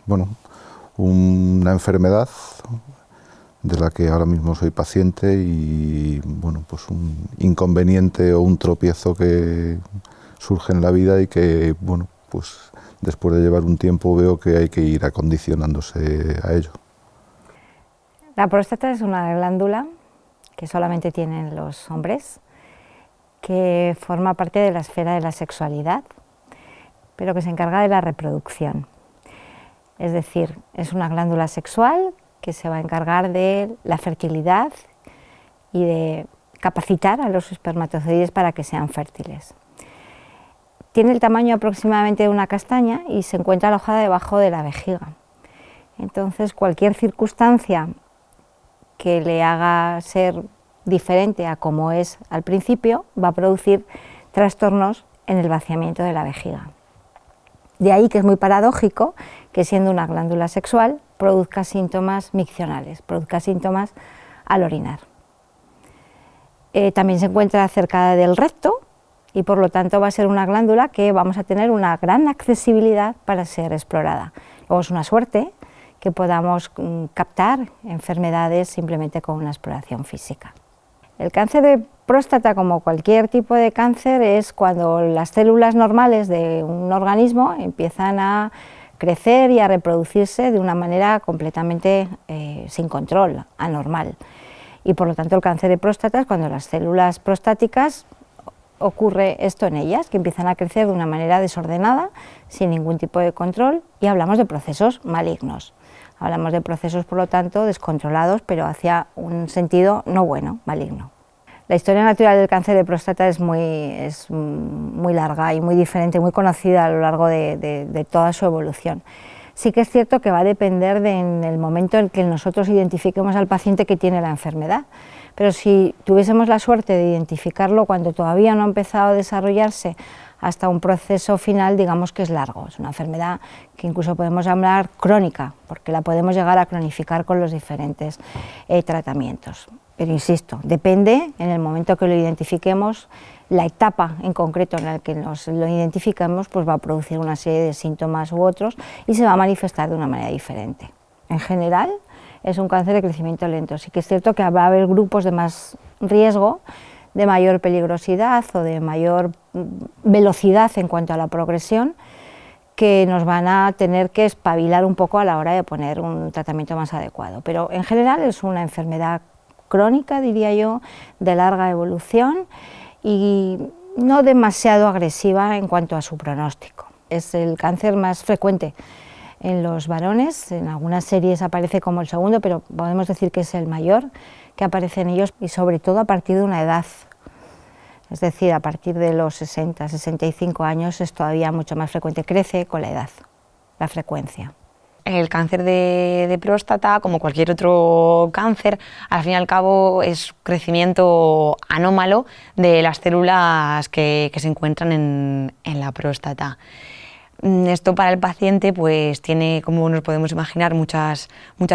bueno, una enfermedad de la que ahora mismo soy paciente y bueno, pues un inconveniente o un tropiezo que surge en la vida y que, bueno, pues después de llevar un tiempo veo que hay que ir acondicionándose a ello. La próstata es una glándula que solamente tienen los hombres, que forma parte de la esfera de la sexualidad, pero que se encarga de la reproducción. Es decir, es una glándula sexual que se va a encargar de la fertilidad y de capacitar a los espermatozoides para que sean fértiles. Tiene el tamaño aproximadamente de una castaña y se encuentra alojada debajo de la vejiga. Entonces, cualquier circunstancia que le haga ser diferente a como es al principio va a producir trastornos en el vaciamiento de la vejiga. De ahí que es muy paradójico que, siendo una glándula sexual, produzca síntomas miccionales, produzca síntomas al orinar. También se encuentra cerca del recto y por lo tanto va a ser una glándula que vamos a tener una gran accesibilidad para ser explorada. Luego es una suerte que podamos captar enfermedades simplemente con una exploración física. El cáncer de próstata, como cualquier tipo de cáncer, es cuando las células normales de un organismo empiezan a crecer y a reproducirse de una manera completamente sin control, anormal. Y por lo tanto el cáncer de próstata es cuando las células prostáticas ocurre esto en ellas, que empiezan a crecer de una manera desordenada, sin ningún tipo de control, y hablamos de procesos malignos. Hablamos de procesos, por lo tanto, descontrolados, pero hacia un sentido no bueno, maligno. La historia natural del cáncer de próstata es muy larga y muy diferente, muy conocida a lo largo de toda su evolución. Sí que es cierto que va a depender en el momento en que nosotros identifiquemos al paciente que tiene la enfermedad, pero si tuviésemos la suerte de identificarlo cuando todavía no ha empezado a desarrollarse hasta un proceso final, digamos que es largo. Es una enfermedad que incluso podemos llamar crónica, porque la podemos llegar a cronificar con los diferentes tratamientos. Pero insisto, depende en el momento que lo identifiquemos, la etapa en concreto en la que lo identifiquemos, pues va a producir una serie de síntomas u otros y se va a manifestar de una manera diferente. En general es un cáncer de crecimiento lento. Sí que es cierto que va a haber grupos de más riesgo, de mayor peligrosidad o de mayor velocidad en cuanto a la progresión, que nos van a tener que espabilar un poco a la hora de poner un tratamiento más adecuado. Pero en general es una enfermedad crónica, diría yo, de larga evolución y no demasiado agresiva en cuanto a su pronóstico. Es el cáncer más frecuente en los varones, en algunas series aparece como el segundo, pero podemos decir que es el mayor que aparece en ellos, y sobre todo a partir de una edad. Es decir, a partir de los 60, 65 años es todavía mucho más frecuente, crece con la edad, la frecuencia. El cáncer de próstata, como cualquier otro cáncer, al fin y al cabo es crecimiento anómalo de las células que se encuentran en la próstata. Esto para el paciente pues tiene, como nos podemos imaginar, muchas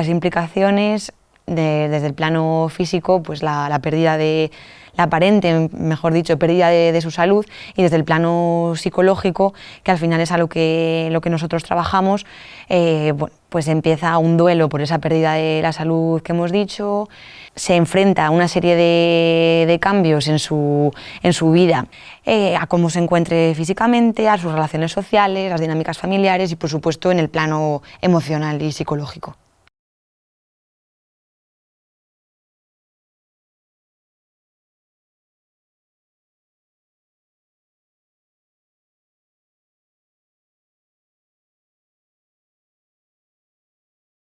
implicaciones. Desde el plano físico, pues la pérdida de la aparente, mejor dicho, pérdida de su salud, y desde el plano psicológico, que al final es a lo que nosotros trabajamos, bueno, pues empieza un duelo por esa pérdida de la salud que hemos dicho, se enfrenta a una serie de cambios en su vida, a cómo se encuentre físicamente, a sus relaciones sociales, las dinámicas familiares y por supuesto en el plano emocional y psicológico.